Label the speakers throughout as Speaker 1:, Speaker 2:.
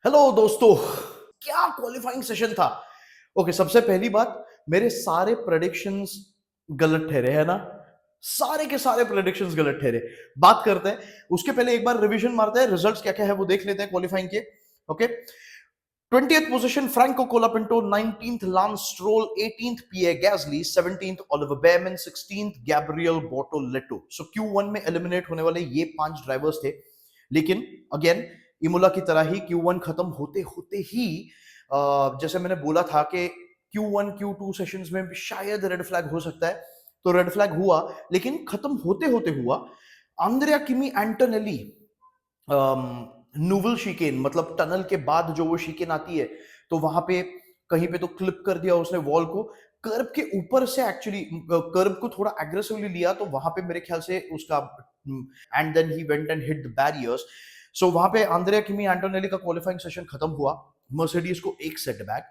Speaker 1: Hello दोस्तों, क्या qualifying session था। ओके, सबसे पहली बात, मेरे सारे प्रेडिक्शंस गलत ठहरे, है ना। सारे के सारे प्रेडिक्शंस गलत ठहरे। बात करते हैं, उसके पहले एक बार रिवीजन मारते हैं, रिजल्ट्स क्या क्या है वो देख लेते हैं क्वालिफाइंग के। Okay, 20th position Franco Colapinto, 19th Lance Stroll, 18th Pierre Gasly, 17th Oliver Bearman, 16th Gabriel Bortoleto। सो Q1 में एलिमिनेट होने वाले ये 5 ड्राइवर्स थे, लेकिन अगेन इमोला की तरह ही Q1 खत्म होते होते ही जैसे मैंने बोला था कि Q1 Q2 सेशंस में शायद रेड फ्लैग हो सकता है, तो रेड फ्लैग हुआ, लेकिन खत्म होते होते हुआ आंद्रिया किमी एंटोनेली नूवल शिकेन, मतलब टनल के बाद जो वो शिकेन आती है, तो वहां पे कहीं पे तो क्लिप कर दिया उसने वॉल को, कर्ब के ऊपर से एक्चुअली कर्ब को थोड़ा एग्रेसिवली लिया, तो वहां पे मेरे ख्याल से उसका and then he went and hit the barriers. So वहां पे आंद्रिया किमी एंटोनेली का क्वालिफाइंग सेशन खत्म हुआ, मर्सिडीज को एक सेटबैक।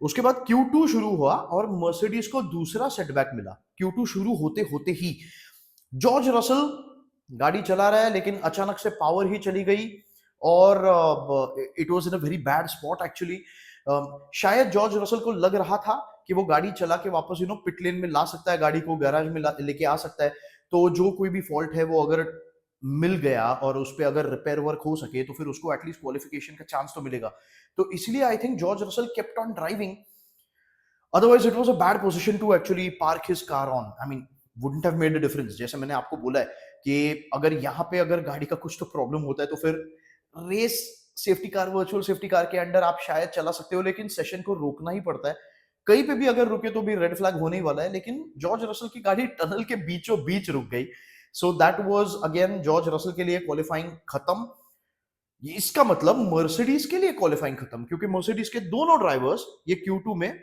Speaker 1: उसके बाद Q2 शुरू हुआ और मर्सिडीज को दूसरा सेटबैक मिला Q2 शुरू होते होते ही। जॉर्ज रसल गाड़ी चला रहा है, लेकिन अचानक से पावर ही चली गई और it was in a very bad spot actually. शायद जॉर्ज रसल को लग रहा था कि वो गाड़ी चला के वापस पिट लेन में ला सकता है, गाड़ी को गैराज में लेके आ सकता है, तो जो कोई भी फॉल्ट है वो अगर मिल गया और उस पर अगर रिपेयर वर्क हो सके तो फिर उसको एटलीस्ट क्वालिफिकेशन का चांस तो मिलेगा। तो इसलिए I think George Russell kept on driving, otherwise it was a bad position to actually park his car on. I mean wouldn't have made a difference. जैसे मैंने आपको बोला है कि अगर यहाँ पे अगर गाड़ी का कुछ तो प्रॉब्लम होता है तो फिर race safety car, virtual safety car के अंडर आप शायद चला सकते हो, लेकिन सेशन को रोकना ही पड़ता है। कहीं पे भी अगर रुके तो भी रेड फ्लैग होने ही वाला है, लेकिन जॉर्ज रसल की गाड़ी टनल के बीचों बीच रुक गई। So that was again George Russell के लिए क्वालिफाइंग खत्म। इसका मतलब मर्सिडीज के लिए क्वालिफाइंग खत्म, क्योंकि मर्सिडीज के दोनों ड्राइवर्स ये Q2 में,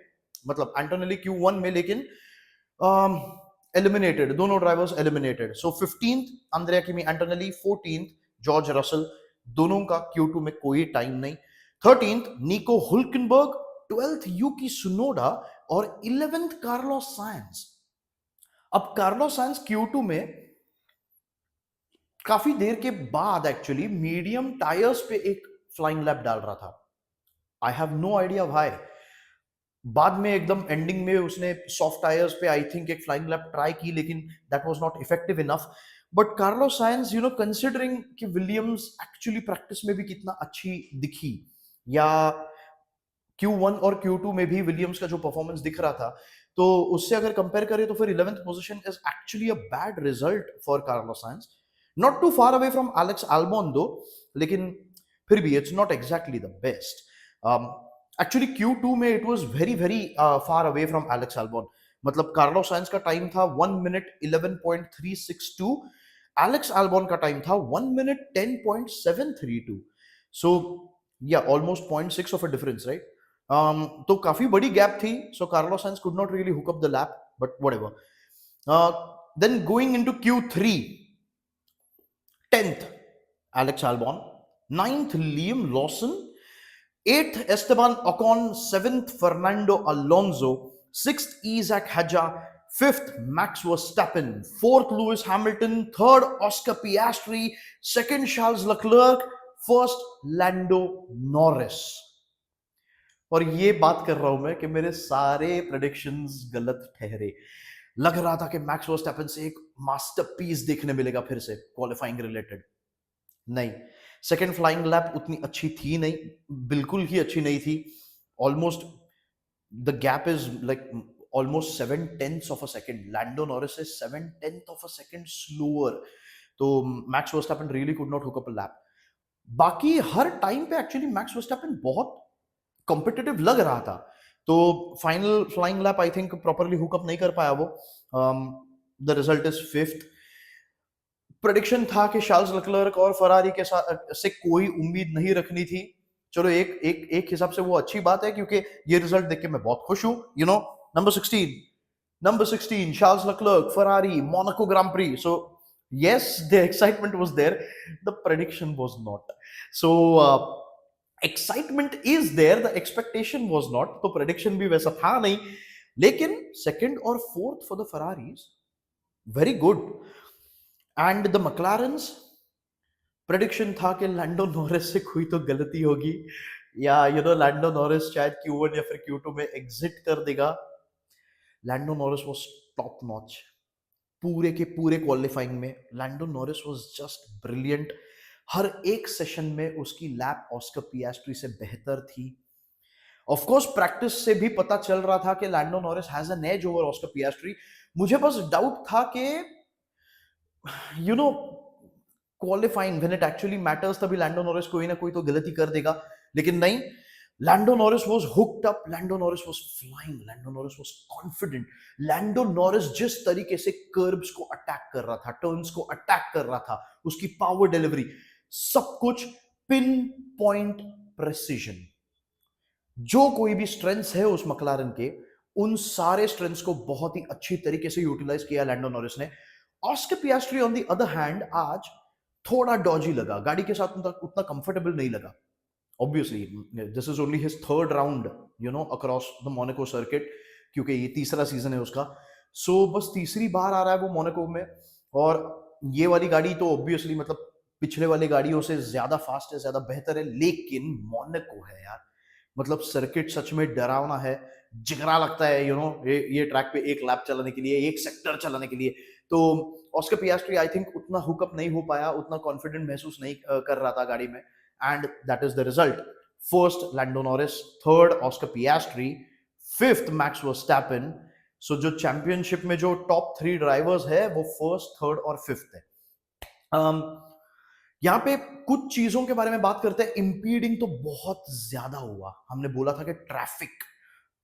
Speaker 1: मतलब एंटोनेली Q1 में, लेकिन एलिमिनेटेड, दोनों ड्राइवर्स एलिमिनेटेड। सो 15th अंद्रिया Kimi Antonelli, 14th George Russell, दोनों का Q2 में कोई टाइम नहीं। 13th निको हुल्केनबर्ग, 12th यूकी सुनोडा और 11th कार्लोस साइंस। अब कार्लोस साइंस Q2 में काफी देर के बाद एक्चुअली मीडियम टायर्स पे एक फ्लाइंग लैप डाल रहा था। I have no idea why. बाद में एकदम एंडिंग में उसने सॉफ्ट टायर्स पे आई थिंक एक फ्लाइंग लैप ट्राई की, लेकिन that was not effective enough. But Carlos Sainz, considering कि विलियम्स एक्चुअली प्रैक्टिस में भी कितना अच्छी दिखी, या Q1 और Q2 में भी विलियम्स का जो परफॉर्मेंस दिख रहा था, तो उससे अगर कंपेयर करें तो फिर 11th position is actually a bad result for Carlos Sainz. Not too far away from Alex Albon though, लेकिन फिर भी it's not exactly the best. Actually Q2 में it was very very far away from Alex Albon. मतलब Carlos Sainz का time था 1 minute 11.362, Alex Albon का time था 1 minute 10.732। So yeah almost 0.6 of a difference, right. तो काफी बड़ी gap थी, so Carlos Sainz could not really hook up the lap, but whatever. Then going into Q3, 10th Alex Albon, 9th Liam Lawson, 8th Esteban Ocon, 7th Fernando Alonso, 6th Isaac Hadjar, 5th Max Verstappen, 4th Lewis Hamilton, 3rd Oscar Piastri, 2nd Charles Leclerc, 1st Lando Norris। और ये बात कर रहा हूं मैं कि मेरे सारे प्रेडिक्शंस गलत ठहरे। लग रहा था कि मैक्स वर्स्टैपेन से एक मास्टरपीस देखने मिलेगा फिर से क्वालिफाइंग रिलेटेड। नहीं, सेकंड फ्लाइंग लैप उतनी अच्छी थी नहीं, बिल्कुल ही अच्छी नहीं थी। Almost the gap is like almost 7/10 of a second. Lando Norris is 7/10 of a second slower. तो Max Verstappen really could not hook up a lap. बाकी हर टाइम पे एक्चुअली मैक्स वर्स्टैपेन बहुत कॉम्पिटिटिव लग रहा था, तो final flying lap I think properly hook up नहीं कर पाया वो। The result is fifth. Prediction था कि चार्ल्स लेक्लर्क और फरारी के साथ से कोई उम्मीद नहीं रखनी थी। चलो एक एक एक हिसाब से वो अच्छी बात है, क्योंकि ये रिजल्ट देख के मैं बहुत खुश हूं। Number 16 Charles Leclerc, Ferrari, Monaco grand pre. So yes, the excitement was there, the prediction was not. So excitement is there, the expectation was not, तो prediction भी वैसा था नहीं, लेकिन सेकंड और fourth for the Ferraris very good. And the McLarens, prediction था कि Lando Norris से कोई तो गलती होगी, या लैंडो नॉरिस शायद Q1 या फिर Q2 में एग्जिट कर देगा. Lando Norris was top notch पूरे के पूरे क्वालिफाइंग में. Lando Norris was just brilliant. हर एक सेशन में उसकी लैप ऑस्कर पियास्ट्री से बेहतर थी. ऑफ कोर्स प्रैक्टिस से भी पता चल रहा था कि Lando Norris has an edge over Oscar Piastri. मुझे बस डाउट था कि you know qualifying when it actually matters तभी लैंडो नॉरिस कोई ना कोई तो गलती कर देगा. लेकिन नहीं, Lando Norris was hooked up, Lando Norris was flying, Lando Norris was confident. Lando Norris जिस तरीके से कर्ब्स को अटैक कर रहा था, टर्न्स को अटैक कर रहा था, उसकी पावर डिलीवरी, सब कुछ पिन पॉइंट प्रेसिजन. जो कोई भी स्ट्रेंथ्स है उस मकलारन के, उन सारे स्ट्रेंथ्स को बहुत ही अच्छी तरीके से यूटिलाइज किया लैंडो नॉरिस ने. Oscar Piastri on the other hand आज थोड़ा डॉजी लगा, गाड़ी के साथ उतना कंफर्टेबल नहीं लगा. Obviously this is only his third round across the Monaco circuit, क्योंकि ये तीसरा सीजन है उसका. सो बस तीसरी बार आ रहा है वो मोनाको में. और ये वाली गाड़ी तो ऑब्वियसली मतलब पिछले वाली गाड़ियों से ज्यादा फास्ट है, ज्यादा बेहतर है. लेकिन मोनाको है यार, मतलब सर्किट सच में डरावना है. जिगरा लगता है ये ट्रैक पे एक लैप चलाने के लिए, एक सेक्टर चलाने के लिए. तो ऑस्कर पियास्ट्री आई थिंक उतना हुकअप नहीं हो पाया, उतना कॉन्फिडेंट महसूस नहीं कर रहा था गाड़ी में. And that is the result. First Lando Norris, third Oscar Piastri, fifth Max Verstappen. So जो चैंपियनशिप में जो टॉप 3 ड्राइवर्स है वो फर्स्ट, थर्ड और फिफ्थ है. um, यहाँ पे कुछ चीजों के बारे में बात करते हैं. इंपीडिंग तो बहुत ज्यादा हुआ. हमने बोला था कि ट्रैफिक,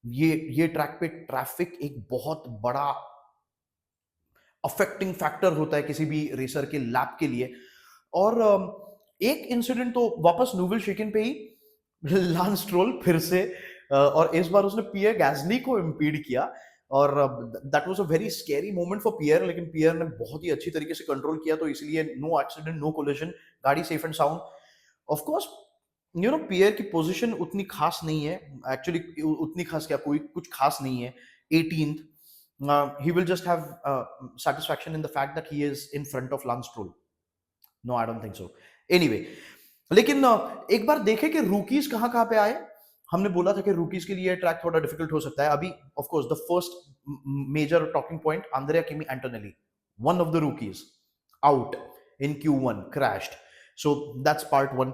Speaker 1: ये ट्रैक पे ट्रैफिक एक बहुत बड़ा अफेक्टिंग फैक्टर होता है किसी भी रेसर के लैप के लिए. और एक इंसिडेंट तो वापस नूवल शिकन पे ही, लांस स्ट्रोल फिर से, और इस बार उसने पियर गैस्ली को इम्पीड किया. और that was a very scary moment for Pierre, लेकिन पियर ने बहुत ही अच्छी तरीके से कंट्रोल किया, तो इसलिए नो एक्सीडेंट, नो कोलिजन, गाड़ी safe and sound. Of course Pierre की पोजीशन उतनी खास नहीं है एक्चुअली. उतनी खास क्या, कोई कुछ खास नहीं है. 18th. He will just have satisfaction in the fact that he is in front of Lance Stroll. No, I don't think so. Anyway, लेकिन एक बार देखें कि रूकीज कहां कहां पे आए. हमने बोला था कि रूकीज के लिए ट्रैक थोड़ा डिफिकल्ट हो सकता है. अभी of course the first major talking point, Andrea Kimi Antonelli, one of the rookies, out in Q1, crashed. So that's part 1.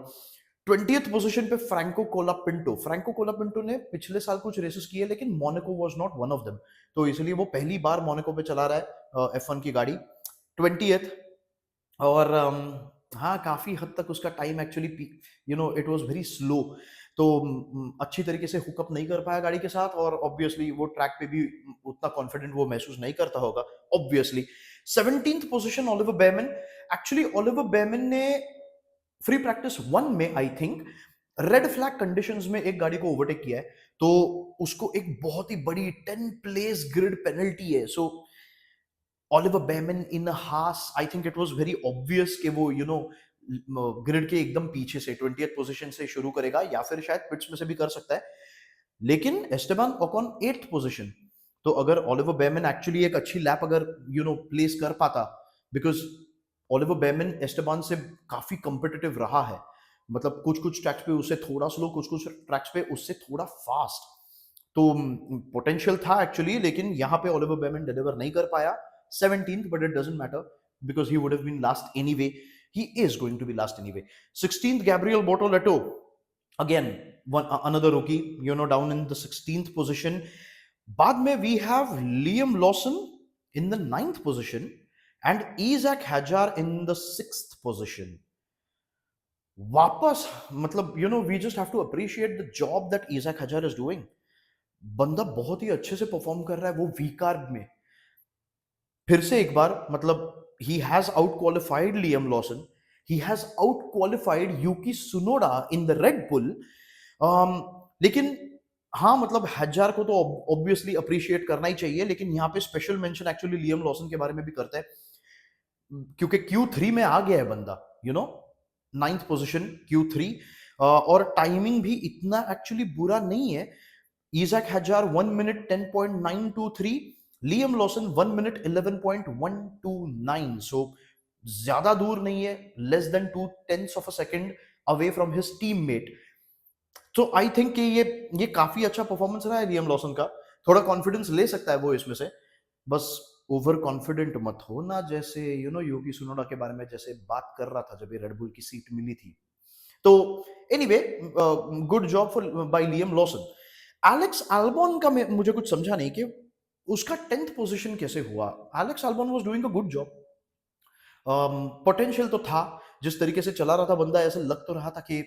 Speaker 1: 20th position पे फ्रैंको कोलापिंटो. फ्रैंको कोलापिंटो ने पिछले साल कुछ रेसेस किए, लेकिन Monaco was not one of them, तो इसलिए वो पहली बार मोनाको पे चला रहा है F1 की गाड़ी. 20th. और हाँ, काफी हद तक उसका time actually it was very slow. तो अच्छी तरीके से हुकअप नहीं कर पाया गाड़ी के साथ, और ऑब्वियसली वो ट्रैक पे भी उतना कॉन्फिडेंट वो महसूस नहीं करता होगा obviously. 17th position Oliver Bearman. Actually Oliver Bearman ने फ्री प्रैक्टिस 1 में I think red flag conditions में एक गाड़ी को ओवरटेक किया है, तो उसको एक बहुत ही बड़ी 10 प्लेस ग्रिड पेनल्टी है. सो ओलिवर बेयमन इन हास, I think it was very obvious कि वो ग्रिड के एकदम पीछे से 20th पोजीशन से शुरू करेगा, या फिर शायद पिट्स में से भी कर सकता है. लेकिन एस्टेबान ओकॉन 8th पोजीशन. तो अगर ओलिवर बेयमन एक्चुअली एक अच्छी लैप अगर प्लेस कर पाता, बिकॉज ओलिवर बेयमन एस्टेबान से काफी कॉम्पिटिटिव रहा है. मतलब कुछ कुछ ट्रैक्स पे उससे थोड़ा स्लो, कुछ कुछ ट्रैक्स पे उससे थोड़ा फास्ट. तो पोटेंशियल था एक्चुअली, लेकिन यहाँ पे ओलिवर बेयमन डिलीवर नहीं कर पाया. 17th, but it doesn't matter because he would have been last anyway. He is going to be last anyway. 16th, Gabriel Bortoleto. Again, another rookie, down in the 16th position. बाद में we have Liam Lawson in the 9th position and Isaac Hadjar in the 6th position. वापस मतलब we just have to appreciate the job that Isaac Hadjar is doing. बंदा बहुत ही अच्छे से perform कर रहा है वो वी कार्ब में. फिर से एक बार मतलब he has out qualified Liam Lawson, he has out qualified Yuki Tsunoda in the Red Bull. लेकिन हाँ, मतलब हजार को तो ऑब्वियसली अप्रिशिएट करना ही चाहिए, लेकिन यहाँ पे special mention actually Liam Lawson के बारे में भी करते हैं, क्योंकि Q3 में आ गया है बंदा, 9th पोजीशन Q3. और टाइमिंग भी इतना एक्चुअली बुरा नहीं है. Isaac Hadjar 1 minute 10.923, Liam Lawson 1 minute 11.129. So ज्यादा दूर नहीं है, less than 2/10 of a second away from his teammate. तो आई थिंक कि ये काफी अच्छा परफॉर्मेंस रहा है लियम लॉसन का। थोड़ा कॉन्फिडेंस ले सकता है वो इसमें से, बस ओवर कॉन्फिडेंट मत हो ना, जैसे योगी सुनोडा के बारे में जैसे बात कर रहा था जब ये रेडबुल की सीट मिली थी। तो anyway, good job for by Liam Lawson. Alex Albon का मुझे कुछ समझा नहीं कि उसका 10th पोजीशन कैसे हुआ। Alex Albon was doing a good job, potential तो था। जिस तरीके से चला रहा था बंदा, ऐसे लग तो रहा था कि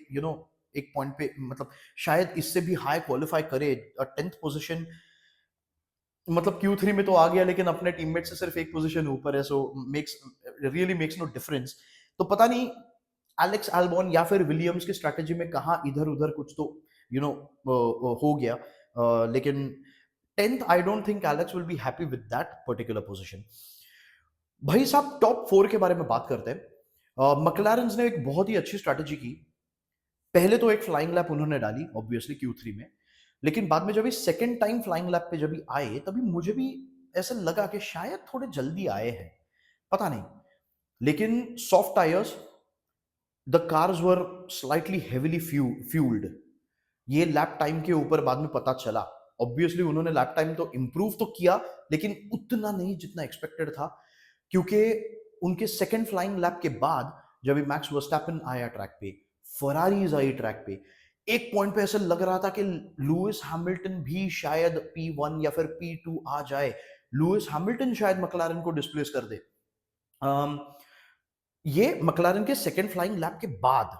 Speaker 1: एक पॉइंट पे मतलब शायद इससे भी हाई क्वालिफाई करे। 10th पोजीशन मतलब Q3 में तो आ गया, लेकिन अपने टीममेट से सिर्फ एक पोजीशन ऊपर है, so makes really makes no difference. तो पता नहीं एलेक्स एल्बॉन या फिर विलियम्स की स्ट्रैटेजी में कहाँ इधर उधर कुछ तो हो गया। लेकिन 10th I don't think Alex will be happy with that particular position. भाई साहब, टॉप 4 के बारे में बात करते हैं। मैकलारेंस ने एक बहुत ही अच्छी स्ट्रैटेजी की। पहले तो एक फ्लाइंग लैप उन्होंने डाली ऑब्वियसली Q3 में, लेकिन बाद में जब ये सेकंड टाइम फ्लाइंग लैप पे जब आए, तभी मुझे भी ऐसा लगा कि शायद थोड़े जल्दी आए हैं, पता नहीं। लेकिन soft tyres, the cars were slightly heavily fuelled, ये लैप टाइम के ऊपर बाद में पता चला। ऑब्वियसली उन्होंने लैप टाइम तो इंप्रूव तो किया, लेकिन उतना नहीं जितना एक्सपेक्टेड था, क्योंकि उनके सेकंड फ्लाइंग लैप के बाद जब मैक्स वर्स्टैपन आया ट्रैक पे, फरारीज आई ट्रैक पे, एक पॉइंट पे ऐसा लग रहा था कि लुइस हैमिल्टन भी शायद P1 या फिर P2 आ जाए। लुइस हैमिल्टन शायद मैकलारेन को डिस्प्लेस कर दे। ये मैकलारेन के सेकंड फ्लाइंग लैप के बाद।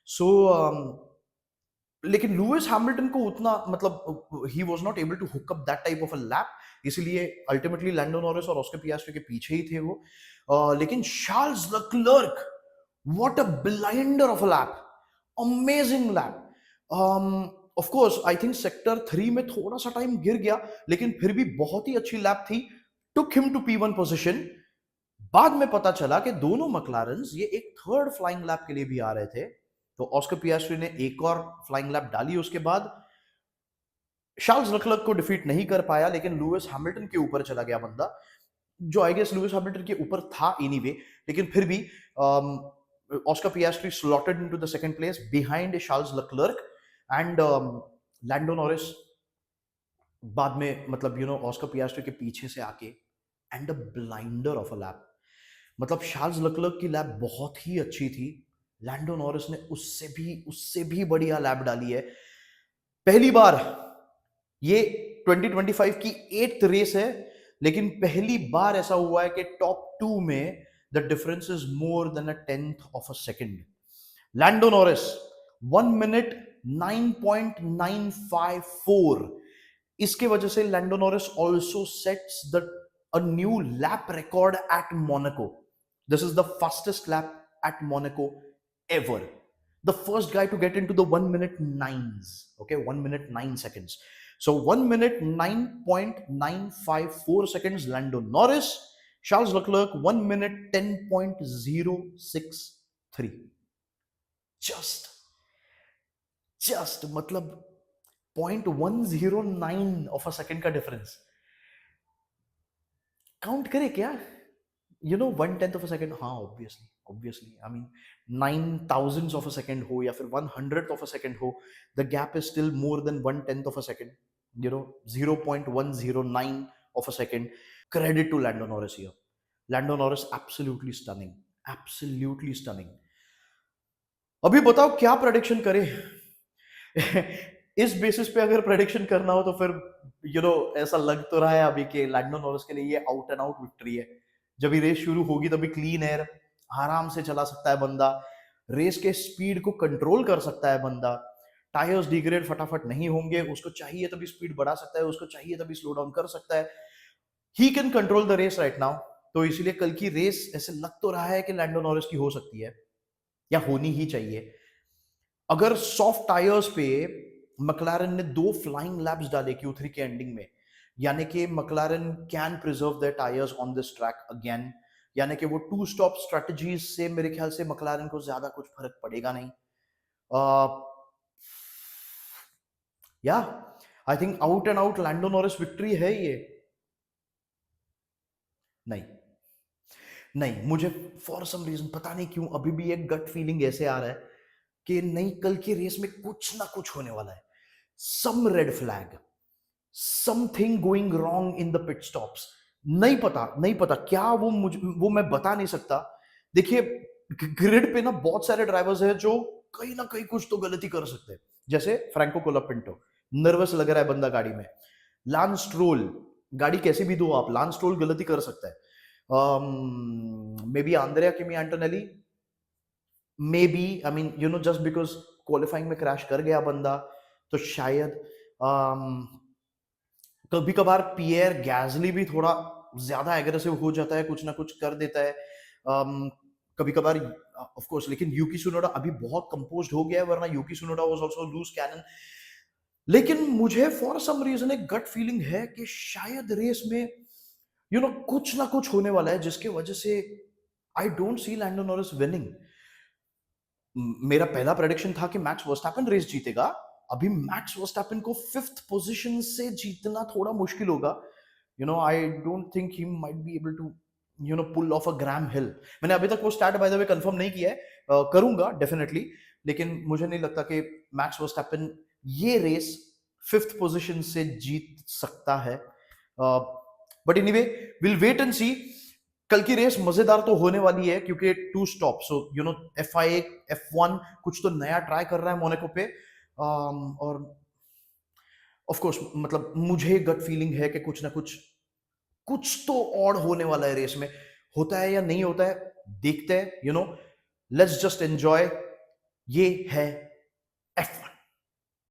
Speaker 1: सो लेकिन लुइस हैमिल्टन को उतना मतलब ही was not able to hook up that type of a lap, इसलिए अल्टीमेटली लैंडो नॉरिस और ऑस्कर पियास्ट्री के पीछे ही थे वो। लेकिन Charles Leclerc, what a blinder of a lap, amazing lap. Of course I think sector 3 में थोड़ा सा टाइम गिर गया, लेकिन फिर भी बहुत ही अच्छी लैप थी। Took him to P1 position. बाद में पता चला कि दोनों मैकलारेंस ये एक थर्ड फ्लाइंग लैप के लिए भी आ रहे थे। तो ऑस्कर पियास्ट्री ने एक और फ्लाइंग लैप डाली, उसके बाद चार्ल्स लेक्लर्क को डिफीट नहीं कर पाया, लेकिन लुइस हैमिल्टन के ऊपर चला गया बंदा, जो आई गेस लुइस हैमिल्टन के ऊपर था एनीवे। लेकिन फिर भी Oscar Piastri slotted into the second place behind Charles Leclerc and Lando Norris बाद में मतलब ऑस्कर पियास्ट्री के पीछे से आके and a blinder of a lap. मतलब चार्ल्स लेक्लर्क की लैप बहुत ही अच्छी थी, लैंडो नॉरिस ने उससे भी बढ़िया लैप डाली है। पहली बार ये 2025 की 8th रेस है, लेकिन पहली बार ऐसा हुआ है कि टॉप 2 में the difference is more than a 10th of a second. Lando Norris 1 minute 9.954, इसके वजह से Lando Norris also sets the a new lap record at Monaco. This is the fastest lap at Monaco ever. The first guy to get into the 1 minute 9s. Okay, 1 minute 9 seconds. So 1 minute 9.954 seconds, Lando Norris. Charles Leclerc 1 minute 10.063. Just, just मतलब 0.109 of a second का difference. Count करे क्या? 1/10 of a second, हाँ obviously obviously I mean 9 thousands of a second हो या फिर 100th of a second हो, the gap is still more than 1/10 of a second, 0.109 of a second. Credit to Lando Norris here. Lando Norris absolutely stunning, absolutely stunning. अभी बताओ क्या prediction करे? इस basis पे अगर प्रेडिक्शन करना हो तो फिर ऐसा लग तो रहा है अभी कि लैंडो नॉरिस के लिए ये आउट एंड आउट विक्ट्री है। जब ये रेस शुरू होगी तभी क्लीन एयर, आराम से चला सकता है बंदा, रेस के स्पीड को कंट्रोल कर सकता है बंदा, टायर्स डिग्रेड फटाफट नहीं होंगे, उसको चाहिए तभी स्पीड बढ़ा सकता है, उसको चाहिए तभी स्लो डाउन कर सकता है। He can control the race right now. तो इसीलिए कल की रेस ऐसे लग तो रहा है कि लैंडो नॉरिस की हो सकती है या होनी ही चाहिए। अगर सॉफ्ट टायर्स पे मैकलारेन ने 2 फ्लाइंग लैप्स डाले Q3 के एंडिंग में, यानी कि McLaren can preserve there tyres on this track again, यानी कि वो 2 स्टॉप स्ट्रेटजीज से मेरे ख्याल से मैकलारेन को ज्यादा कुछ फर्क पड़ेगा नहीं। या I think out and out Lando Norris victory है ये। नहीं, नहीं, मुझे फॉर सम रीजन पता नहीं क्यों अभी भी एक गट फीलिंग ऐसे आ रहा है कि नहीं, कल की रेस में कुछ ना कुछ होने वाला है, some red flag, something going wrong in the pit stops. नहीं पता, नहीं पता क्या, वो मैं बता नहीं सकता। देखिए, ग्रिड पे ना बहुत सारे ड्राइवर्स हैं जो कहीं ना कहीं कुछ तो गलती कर सकते हैं, जैसे फ्रैंको कोलापिंटो, नर्वस लग रहा है बंदा गाड़ी में। लांस स्ट्रोल, गाड़ी कैसे भी दो आप, लांस स्ट्रोल गलती कर सकता है। May be Andrea Kimi Antonelli, may be, I mean you know, just because qualifying में क्रैश कर गया बंदा, तो शायद कभी कभार पियर गैसली भी थोड़ा ज्यादा एग्रेसिव हो जाता है, कुछ ना कुछ कर देता है कभी कभार, ऑफ कोर्स। लेकिन यूकी सुनोडा अभी बहुत कंपोज्ड हो गया है, वरना यूकी सुनोडा वाज आल्सो लूज कैनन। लेकिन मुझे फॉर सम रीजन एक गट फीलिंग है कि शायद रेस में कुछ ना कुछ होने वाला है, जिसके वजह से I don't see Lando Norris winning. मेरा पहला प्रेडिक्शन था कि मैक्स वर्स्टैपेन रेस जीतेगा। अभी मैक्स वर्स्टैपेन को 5th पोजीशन से जीतना थोड़ा मुश्किल होगा। I don't think he might be able to pull off a Graham Hill. मैंने अभी तक वो start by the way confirm नहीं किया है, करूंगा डेफिनेटली, लेकिन मुझे नहीं लगता कि मैक्स वर्स्टैपेन ये रेस 5th पोजीशन से जीत सकता है। But anyway, will wait and see. कल की रेस मजेदार तो होने वाली है, क्योंकि 2 स्टॉप, सो FIA F1 कुछ तो नया ट्राई कर रहा है मोनाको पे। और ऑफ कोर्स, मतलब मुझे गट फीलिंग है कि कुछ ना कुछ, कुछ तो और होने वाला है रेस में। होता है या नहीं होता है, देखते हैं। Let's just enjoy. ये है F1।